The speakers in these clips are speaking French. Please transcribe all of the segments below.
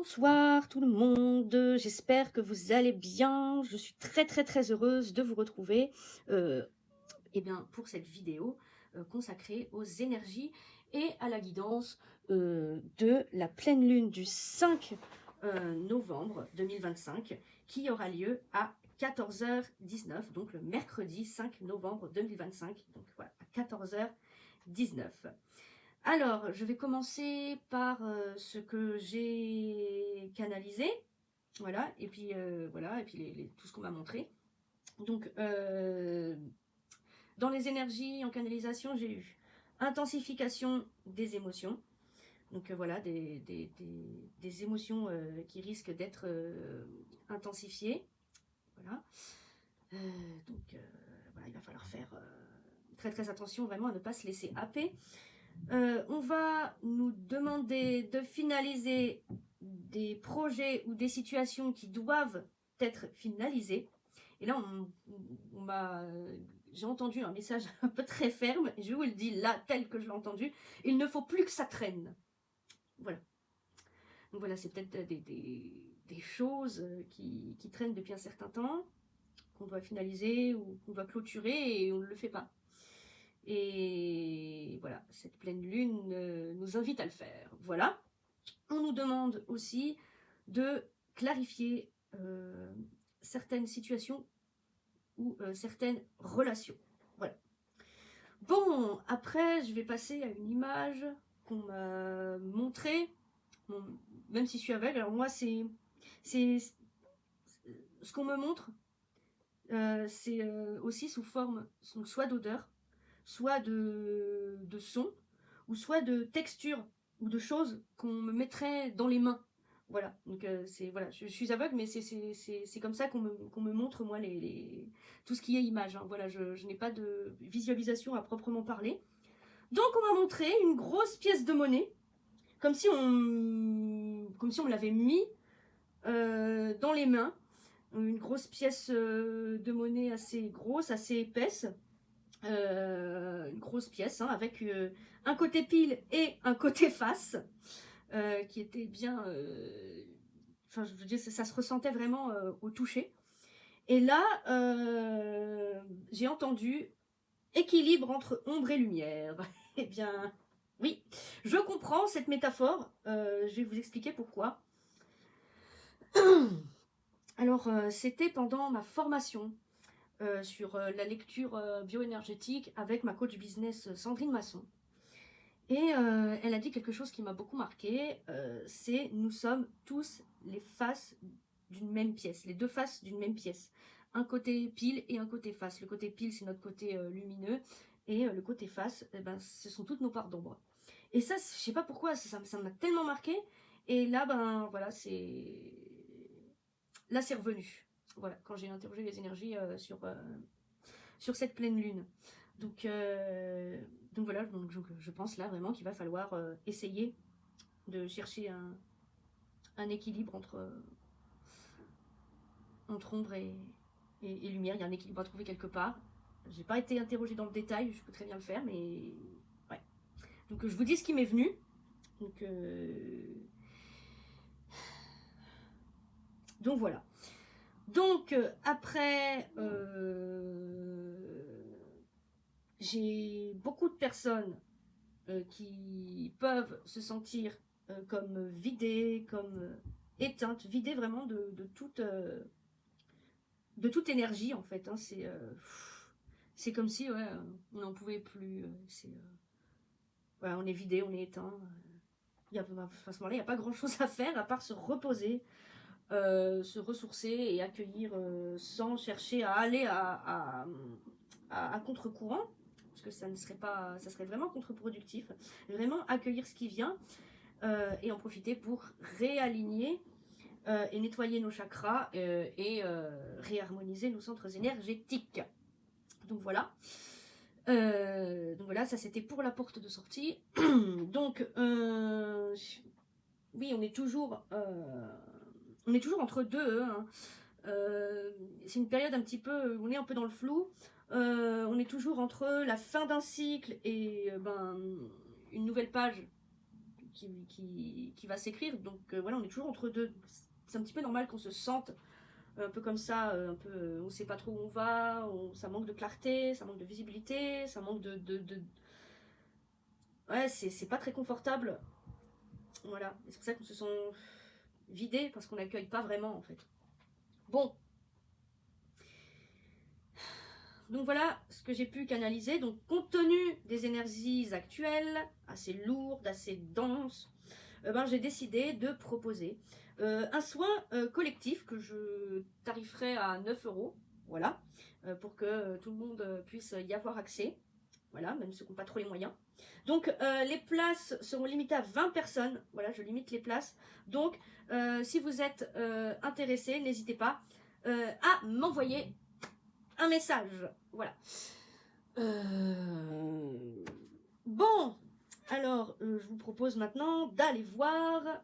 Bonsoir tout le monde, j'espère que vous allez bien. Je suis très heureuse de vous retrouver pour cette vidéo consacrée aux énergies et à la guidance de la pleine lune du 5 novembre 2025 qui aura lieu à 14h19, donc le mercredi 5 novembre 2025, donc voilà, à 14h19. Alors, je vais commencer par ce que j'ai canalisé, voilà, et puis voilà, et puis tout ce qu'on m'a montré. Donc, dans les énergies en canalisation, j'ai eu intensification des émotions. Donc voilà, des émotions qui risquent d'être intensifiées. Voilà. Voilà, il va falloir faire très attention vraiment à ne pas se laisser happer. On va nous demander de finaliser des projets ou des situations qui doivent être finalisées. Et là, j'ai entendu un message un peu très ferme, et je vous le dis là, tel que je l'ai entendu, il ne faut plus que ça traîne. Voilà. Donc voilà, c'est peut-être des choses qui traînent depuis un certain temps, qu'on doit finaliser ou qu'on doit clôturer, et on ne le fait pas. Et voilà, cette pleine lune nous invite à le faire. Voilà. On nous demande aussi de clarifier certaines situations ou certaines relations. Voilà. Bon, après, je vais passer à une image qu'on m'a montrée. Bon, même si je suis aveugle, alors moi, c'est ce qu'on me montre, c'est aussi sous forme soit d'odeur, soit de son, ou soit de texture, ou de choses qu'on me mettrait dans les mains. Voilà, donc voilà, je suis aveugle, mais c'est comme ça qu'on me montre, moi, tout ce qui est image. Hein. Voilà, je n'ai pas de visualisation à proprement parler. Donc on m'a montré une grosse pièce de monnaie, comme si on me l'avait mis dans les mains. Une grosse pièce de monnaie assez grosse, assez épaisse. Une grosse pièce, hein, avec un côté pile et un côté face, qui était bien... Enfin, je veux dire, ça se ressentait vraiment au toucher. Et là, j'ai entendu équilibre entre ombre et lumière. Eh bien, oui, je comprends cette métaphore. Je vais vous expliquer pourquoi. Alors, c'était pendant ma formation sur la lecture bioénergétique avec ma coach business Sandrine Masson. Et elle a dit quelque chose qui m'a beaucoup marqué, c'est nous sommes tous les faces d'une même pièce, les deux faces d'une même pièce. Un côté pile et un côté face. Le côté pile, c'est notre côté lumineux, et le côté face, ce sont toutes nos parts d'ombre. Et ça, je sais pas pourquoi, ça m'a tellement marqué. Et là, voilà, là, c'est revenu. Voilà, quand j'ai interrogé les énergies sur cette pleine lune. Donc voilà, donc je pense là vraiment qu'il va falloir essayer de chercher un équilibre entre ombre et lumière. Il y a un équilibre à trouver quelque part. J'ai pas été interrogée dans le détail, je peux très bien le faire, mais ouais. Donc je vous dis ce qui m'est venu. Donc voilà. Donc après, j'ai beaucoup de personnes qui peuvent se sentir comme vidées, comme éteintes, vidées vraiment de toute énergie en fait. Hein. C'est comme si ouais, on n'en pouvait plus. Ouais, on est vidé, on est éteint. À ce moment-là, il n'y a pas grand-chose à faire à part se reposer, se ressourcer et accueillir sans chercher à aller à contre-courant, parce que ça serait vraiment contre-productif. Vraiment accueillir ce qui vient et en profiter pour réaligner et nettoyer nos chakras et réharmoniser nos centres énergétiques. Donc voilà. Ça c'était pour la porte de sortie. Donc oui, on est toujours entre deux. Hein. C'est une période un petit peu, on est un peu dans le flou. On est toujours entre la fin d'un cycle et une nouvelle page qui va s'écrire. Donc voilà, on est toujours entre deux. C'est un petit peu normal qu'on se sente un peu comme ça, un peu, on ne sait pas trop où on va, ça manque de clarté, ça manque de visibilité, ça manque Ouais, c'est pas très confortable. Voilà, c'est pour ça qu'on se sent vidé, parce qu'on n'accueille pas vraiment en fait. Bon. Donc voilà ce que j'ai pu canaliser. Donc compte tenu des énergies actuelles, assez lourdes, assez denses, j'ai décidé de proposer un soin collectif que je tariferai à 9 €, voilà, pour que tout le monde puisse y avoir accès, voilà, même ceux qui n'ont pas trop les moyens. Donc les places seront limitées à 20 personnes, voilà, je limite les places. Donc si vous êtes intéressé, n'hésitez pas à m'envoyer un message, voilà. Bon, alors je vous propose maintenant d'aller voir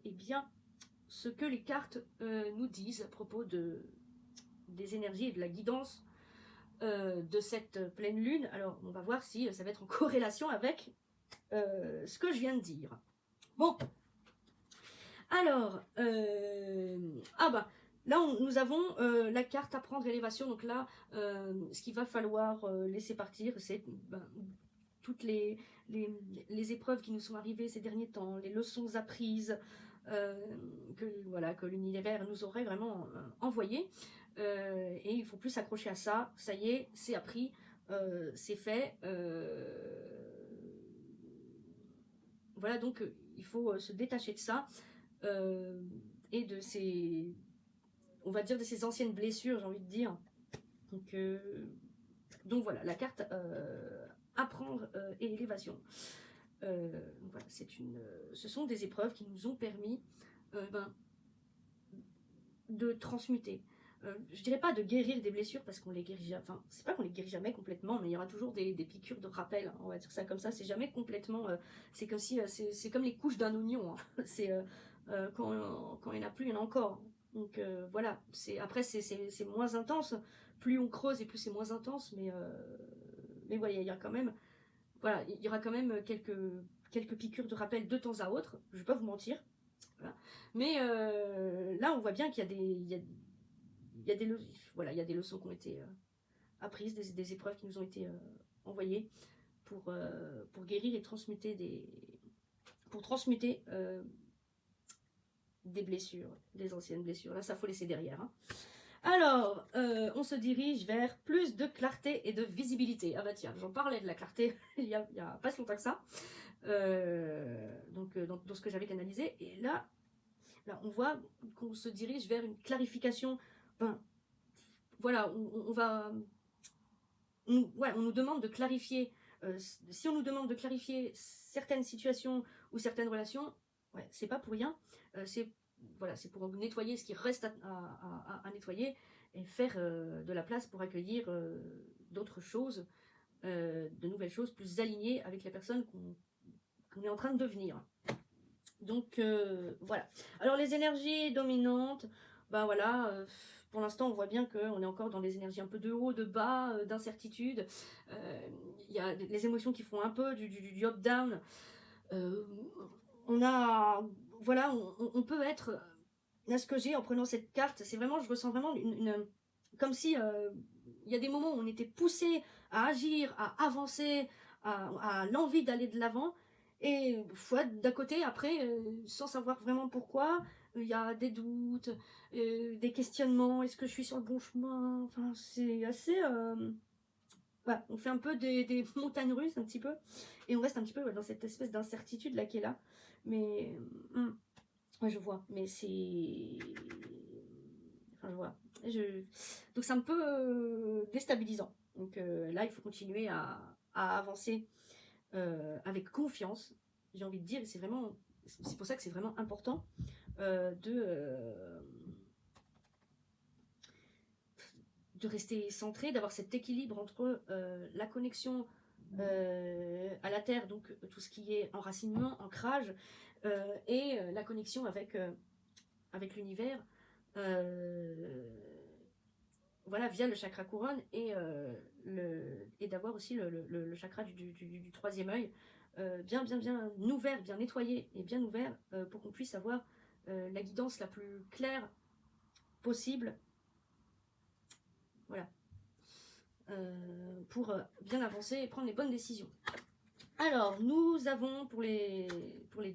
eh bien, ce que les cartes nous disent à propos des énergies et de la guidance de cette pleine lune. Alors on va voir si ça va être en corrélation avec ce que je viens de dire. Bon, alors, là nous avons la carte apprendre élévation. Donc là, ce qu'il va falloir laisser partir, c'est toutes les épreuves qui nous sont arrivées ces derniers temps, les leçons apprises que l'univers nous aurait vraiment envoyées. Et il ne faut plus s'accrocher à ça. Ça y est, c'est appris, c'est fait. Voilà, donc il faut se détacher de ça et de ces, on va dire, de ces anciennes blessures, j'ai envie de dire. Donc voilà, la carte apprendre et élévation. Voilà, ce sont des épreuves qui nous ont permis de transmuter. Je dirais pas de guérir des blessures parce qu'on les guérit jamais. Enfin, c'est pas qu'on les guérit jamais complètement, mais il y aura toujours des piqûres de rappel. Hein, on va dire ça comme ça. C'est jamais complètement. C'est comme si c'est comme les couches d'un oignon. Hein. C'est quand il n'y en a plus, il y en a encore. Donc voilà. Après c'est moins intense. Plus on creuse et plus c'est moins intense. Mais voilà, il y a quand même. Voilà, il y aura quand même quelques piqûres de rappel de temps à autre. Je vais pas vous mentir. Voilà. Mais là, on voit bien qu'il y a des leçons qui ont été apprises, des épreuves qui nous ont été envoyées pour guérir et transmuter des blessures, des anciennes blessures. Là, ça faut laisser derrière. Hein. Alors, on se dirige vers plus de clarté et de visibilité. Ah bah tiens, j'en parlais de la clarté il y a pas si longtemps que ça. Donc dans ce que j'avais canalisé. Et là, on voit qu'on se dirige vers une clarification. Voilà, on nous demande de clarifier. Si on nous demande de clarifier certaines situations ou certaines relations, c'est pas pour rien. C'est pour nettoyer ce qui reste à nettoyer et faire de la place pour accueillir d'autres choses, de nouvelles choses plus alignées avec les personnes qu'on est en train de devenir. Donc voilà. Alors les énergies dominantes, pour l'instant on voit bien qu'on est encore dans des énergies un peu de haut, de bas, d'incertitude. Il y a les émotions qui font un peu du up-down. On peut être. Là, ce que j'ai en prenant cette carte, c'est vraiment, je ressens vraiment comme si il y a des moments où on était poussé à agir, à avancer, à l'envie d'aller de l'avant. Et d'un côté, après, sans savoir vraiment pourquoi, il y a des doutes, des questionnements. Est-ce que je suis sur le bon chemin? Enfin, c'est assez. On fait un peu des montagnes russes, un petit peu. Et on reste un petit peu dans cette espèce d'incertitude là qui est là. Mais. Je vois. Mais c'est. Enfin, je vois. Donc, c'est un peu déstabilisant. Donc, là, il faut continuer à avancer. Avec confiance, j'ai envie de dire, c'est pour ça que c'est vraiment important de rester centré, d'avoir cet équilibre entre la connexion à la terre, donc tout ce qui est enracinement, ancrage, et la connexion avec l'univers, via le chakra couronne et d'avoir aussi le chakra du troisième œil, bien ouvert, bien nettoyé et bien ouvert pour qu'on puisse avoir la guidance la plus claire possible. Voilà. Pour bien avancer et prendre les bonnes décisions. Alors, nous avons pour les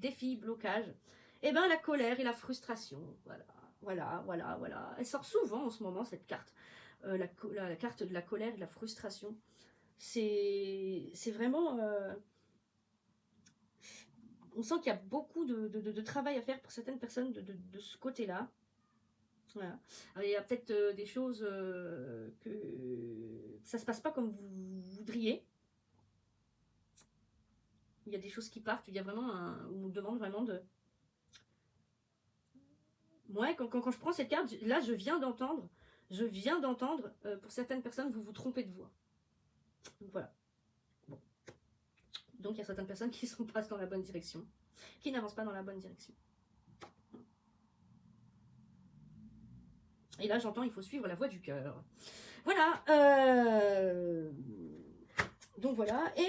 défis, blocages, eh ben, la colère et la frustration. Voilà. Elle sort souvent en ce moment, cette carte. La carte de la colère et de la frustration. C'est vraiment... on sent qu'il y a beaucoup de travail à faire pour certaines personnes de ce côté-là. Voilà. Alors, il y a peut-être des choses que ça se passe pas comme vous voudriez. Il y a des choses qui partent, il y a vraiment on nous demande vraiment de... Ouais, quand je prends cette carte, là je viens d'entendre, pour certaines personnes, vous vous trompez de voix. Donc voilà. Bon. Donc il y a certaines personnes qui ne sont pas dans la bonne direction, qui n'avancent pas dans la bonne direction. Et là j'entends, il faut suivre la voie du cœur. Voilà. Donc voilà. Et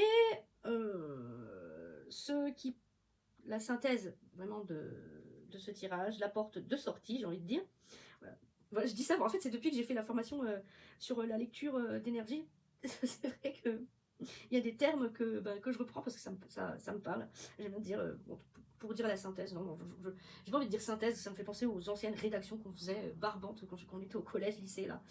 la synthèse vraiment de ce tirage, la porte de sortie, j'ai envie de dire. Voilà, je dis ça, bon, en fait c'est depuis que j'ai fait la formation sur la lecture d'énergie. C'est vrai que il y a des termes que je reprends parce que ça me parle. J'aime bien dire, bon, pour dire la synthèse, non, j'ai pas envie de dire synthèse, ça me fait penser aux anciennes rédactions qu'on faisait, barbantes, quand on était au collège, lycée, là.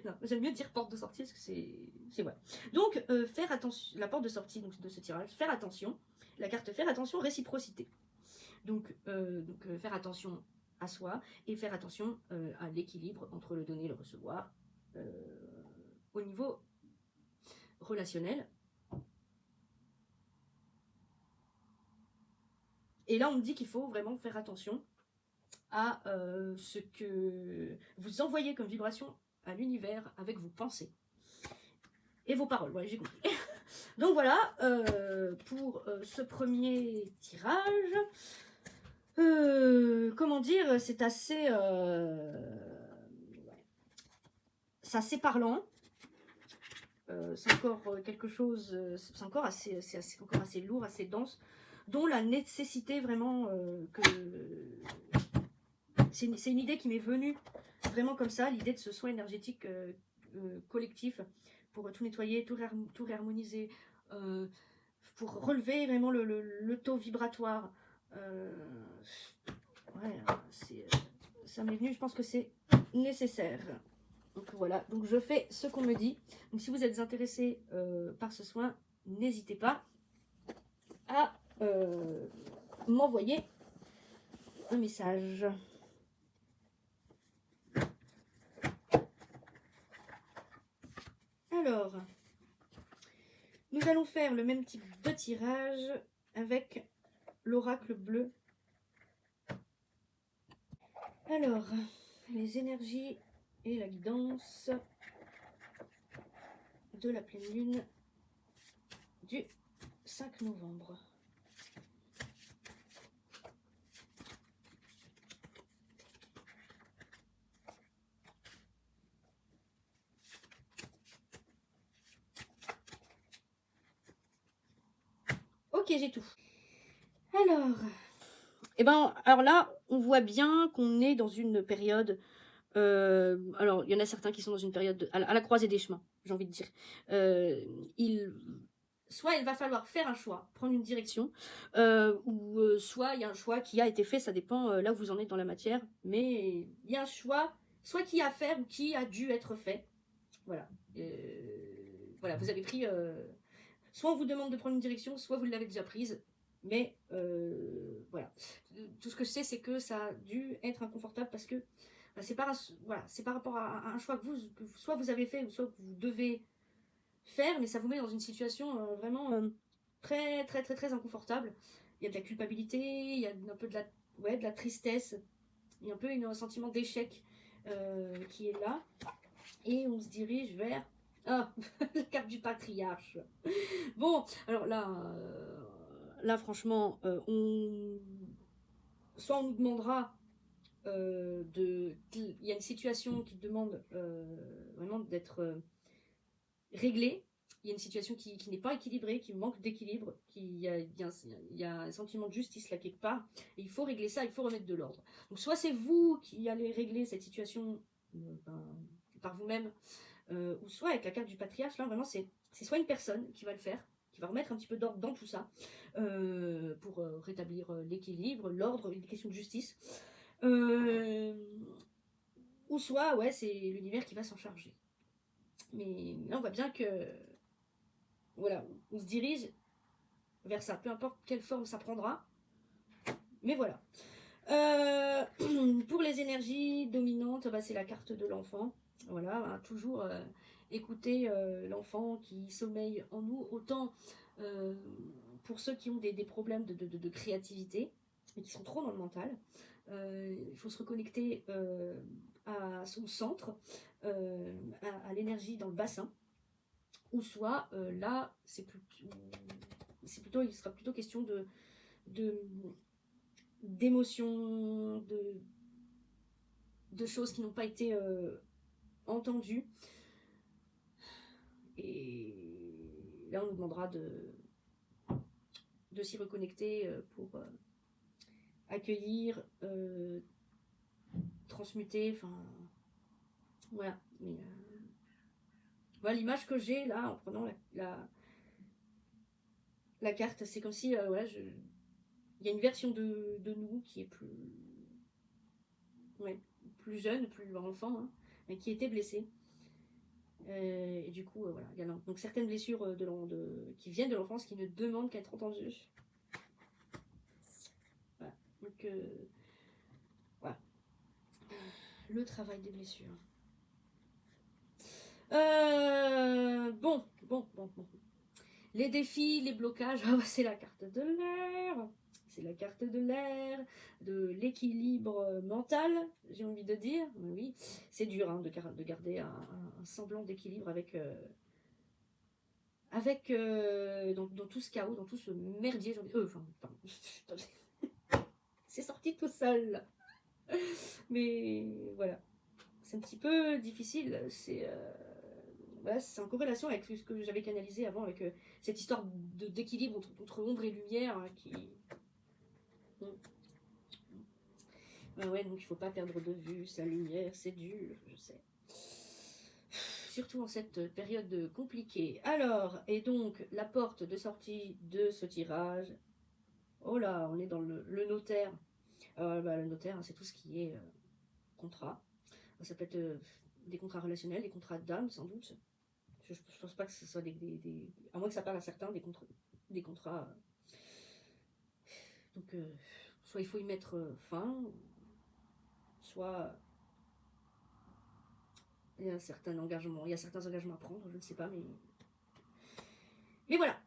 Non, j'aime mieux dire porte de sortie parce que c'est vrai. Donc, faire attention, la porte de sortie donc, de ce tirage, faire attention, la carte faire attention, réciprocité. Donc faire attention à soi et faire attention à l'équilibre entre le donner et le recevoir au niveau relationnel. Et là, on me dit qu'il faut vraiment faire attention à ce que vous envoyez comme vibration à l'univers avec vos pensées et vos paroles. Ouais, j'ai compris. Donc voilà, pour ce premier tirage, comment dire, c'est assez parlant. C'est encore quelque chose, c'est encore assez lourd, assez dense, dont la nécessité vraiment que... C'est une idée qui m'est venue vraiment comme ça, l'idée de ce soin énergétique collectif pour tout nettoyer, tout réharmoniser, pour relever vraiment le taux vibratoire. Ouais, ça m'est venu, je pense que c'est nécessaire. Donc voilà, donc je fais ce qu'on me dit. Donc si vous êtes intéressé par ce soin, n'hésitez pas à m'envoyer un message. Alors, nous allons faire le même type de tirage avec l'oracle bleu. Alors, les énergies et la guidance de la pleine lune du 5 novembre. Ok, j'ai tout. Alors là, on voit bien qu'on est dans une période... alors, il y en a certains qui sont dans une période à la croisée des chemins, j'ai envie de dire. Soit il va falloir faire un choix, prendre une direction, ou soit il y a un choix qui a été fait, ça dépend là où vous en êtes dans la matière, mais il y a un choix, soit qui a à faire ou qui a dû être fait. Voilà. Voilà, vous avez pris... soit on vous demande de prendre une direction, soit vous l'avez déjà prise. Mais voilà. Tout ce que je sais, c'est que ça a dû être inconfortable parce que c'est par rapport à un choix que soit vous avez fait ou soit que vous devez faire, mais ça vous met dans une situation vraiment très, très, très, très inconfortable. Il y a de la culpabilité, il y a un peu de la tristesse, il y a un peu un sentiment d'échec qui est là. Et on se dirige vers... Ah, la carte du patriarche. Bon, alors là franchement, soit on nous demandera il y a une situation qui demande vraiment d'être réglée, il y a une situation qui n'est pas équilibrée, qui manque d'équilibre, il y a un sentiment de justice là quelque part, et il faut régler ça, il faut remettre de l'ordre. Donc soit c'est vous qui allez régler cette situation par vous-même, ou soit avec la carte du patriarche, là vraiment c'est soit une personne qui va le faire, qui va remettre un petit peu d'ordre dans tout ça, pour rétablir l'équilibre, l'ordre, une question de justice, ou soit ouais c'est l'univers qui va s'en charger. Mais là on voit bien que voilà, on se dirige vers ça, peu importe quelle forme ça prendra, mais voilà. Pour les énergies dominantes, bah, c'est la carte de l'enfant. Voilà, hein, toujours écouter l'enfant qui sommeille en nous, autant pour ceux qui ont des problèmes de créativité et qui sont trop dans le mental. Il faut se reconnecter à son centre, à l'énergie dans le bassin, ou soit là, il sera plutôt question d'émotions, de choses qui n'ont pas été entendues. Et là, on nous demandera de s'y reconnecter pour accueillir, transmuter, enfin, voilà. Mais voilà, l'image que j'ai là en prenant la carte, c'est comme si, voilà, il y a une version de nous qui est plus jeune, plus enfant, hein, mais qui était blessée. Et du coup, voilà, il y a donc certaines blessures qui viennent de l'enfance qui ne demandent qu'à être entendues. Voilà. Donc, voilà. Le travail des blessures. Bon. Les défis, les blocages, c'est la carte de l'air. C'est la carte de l'air, de l'équilibre mental, j'ai envie de dire. Oui, c'est dur hein, de garder un semblant d'équilibre avec dans tout ce chaos, dans tout ce merdier. Pardon. C'est sorti tout seul. Mais voilà, c'est un petit peu difficile. Voilà, c'est en corrélation avec ce que j'avais canalisé avant, avec cette histoire d'équilibre entre ombre et lumière qui... Ouais, donc il faut pas perdre de vue sa lumière, c'est dur, je sais. Surtout en cette période compliquée. Alors, et donc, la porte de sortie de ce tirage. Oh là, on est dans le notaire. Le notaire, c'est tout ce qui est contrat. Ça peut être des contrats relationnels, des contrats d'âme, sans doute. Je pense pas que ce soit à moins que ça parle à certains, des contrats. Donc, soit il faut y mettre fin, soit il y a certains engagements à prendre, je ne sais pas, mais voilà.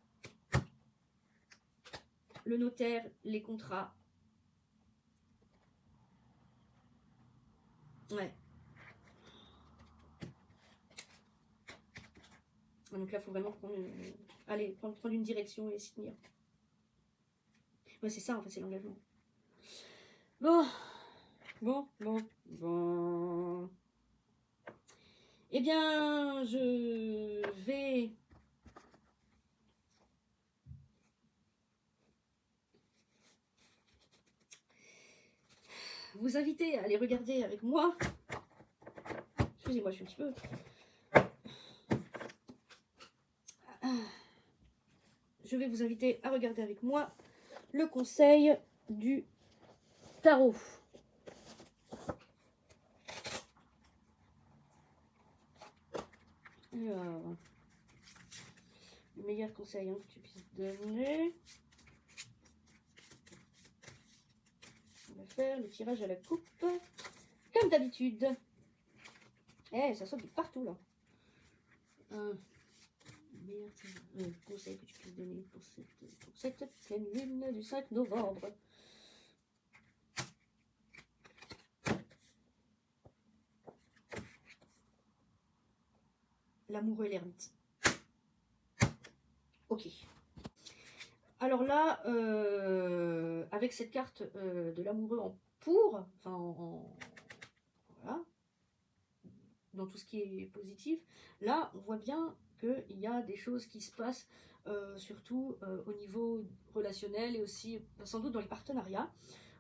Le notaire, les contrats. Ouais. Donc là, il faut vraiment prendre une direction et s'y tenir. Ouais, c'est ça, en fait, c'est l'engagement. Bon. Eh bien, je vais vous inviter à aller regarder avec moi. Excusez-moi, je suis un petit peu... Je vais vous inviter à regarder avec moi le conseil du tarot. Alors, le meilleur conseil que tu puisses donner. On va faire le tirage à la coupe, comme d'habitude. Ça saute de partout là. Meilleur conseil que tu puisses donner pour cette pleine lune du 5 novembre. L'amoureux et l'ermite. Ok. Alors là, avec cette carte de l'amoureux en pour, enfin voilà, dans tout ce qui est positif, là on voit bien qu'il y a des choses qui se passent, surtout au niveau relationnel et aussi sans doute dans les partenariats,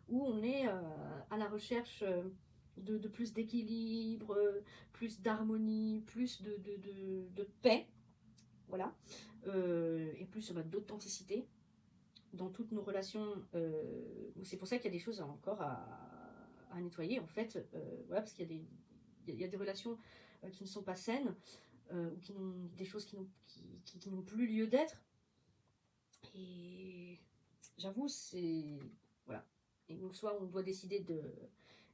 où on est à la recherche de plus d'équilibre, plus d'harmonie, plus de paix, voilà, et plus d'authenticité dans toutes nos relations. C'est pour ça qu'il y a des choses encore à nettoyer, en fait, voilà, parce qu'il y a des relations qui ne sont pas saines, ou qui n'ont des choses qui n'ont plus lieu d'être. Et j'avoue, c'est... Voilà. Et donc, soit on doit décider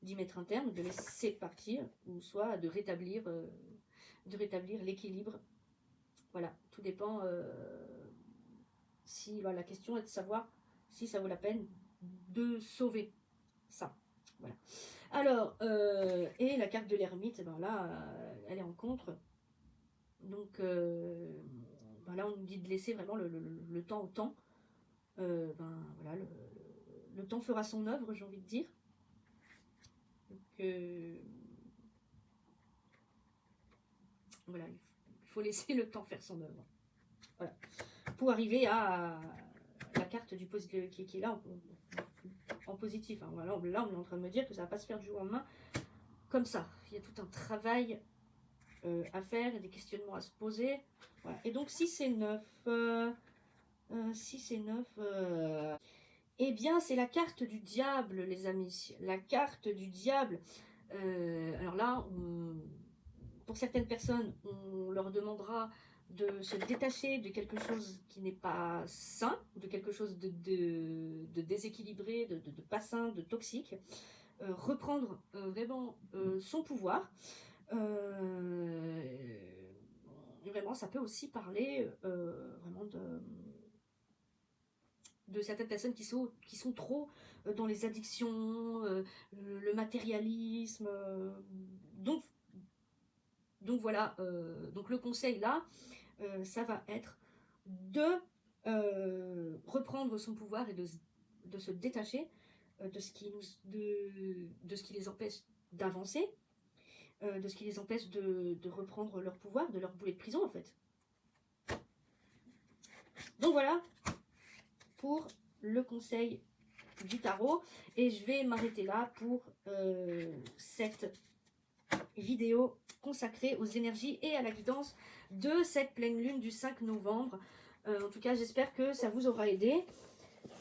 d'y mettre un terme, de laisser partir, ou soit de rétablir l'équilibre. Voilà, tout dépend. Si la question est de savoir si ça vaut la peine de sauver ça. Voilà. Alors, et la carte de l'ermite, ben là, elle est en contre. Donc, ben là, on nous dit de laisser vraiment le temps au temps. Ben voilà, le temps fera son œuvre, j'ai envie de dire. Donc, voilà, il faut laisser le temps faire son œuvre. Voilà. Pour arriver à la carte qui est là en positif. Hein. Voilà, là, on est en train de me dire que ça ne va pas se faire du jour au lendemain comme ça. Il y a tout un travail à faire et des questionnements à se poser. Voilà. Et donc, si c'est 9, eh bien, c'est la carte du diable, les amis. La carte du diable. Alors là, pour certaines personnes, on leur demandera de se détacher de quelque chose qui n'est pas sain, de quelque chose de déséquilibré, de pas sain, de toxique, reprendre vraiment son pouvoir. Vraiment, ça peut aussi parler vraiment de certaines personnes qui sont trop dans les addictions, le matérialisme. Donc voilà, donc le conseil là, ça va être de reprendre son pouvoir et de se détacher de ce qui les empêche d'avancer, de ce qui les empêche de reprendre leur pouvoir, de leur boulet de prison en fait. Donc voilà pour le conseil du tarot, et je vais m'arrêter là pour cette vidéo consacrée aux énergies et à la guidance de cette pleine lune du 5 novembre. En tout cas, j'espère que ça vous aura aidé.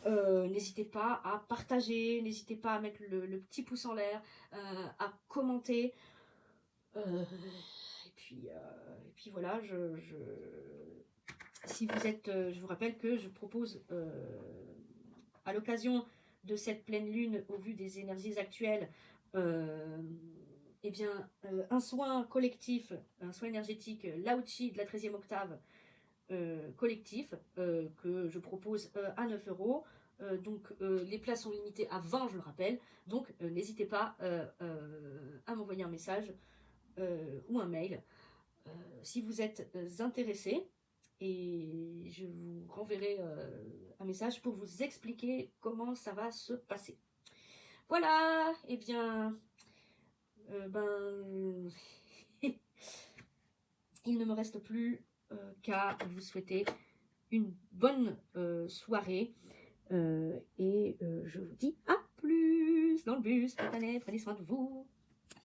N'hésitez pas à partager, n'hésitez pas à mettre le petit pouce en l'air, à commenter. Et puis voilà, si vous êtes, je vous rappelle que je propose à l'occasion de cette pleine lune, au vu des énergies actuelles, eh bien, un soin collectif, un soin énergétique, Lao-Chi de la 13e octave, collectif, que je propose à 9 €. Donc les places sont limitées à 20, je le rappelle. Donc n'hésitez pas à m'envoyer un message ou un mail si vous êtes intéressé. Et je vous renverrai un message pour vous expliquer comment ça va se passer. Voilà, et bien, il ne me reste plus qu'à vous souhaiter une bonne soirée. Et je vous dis à plus dans le bus. Prenez soin de vous.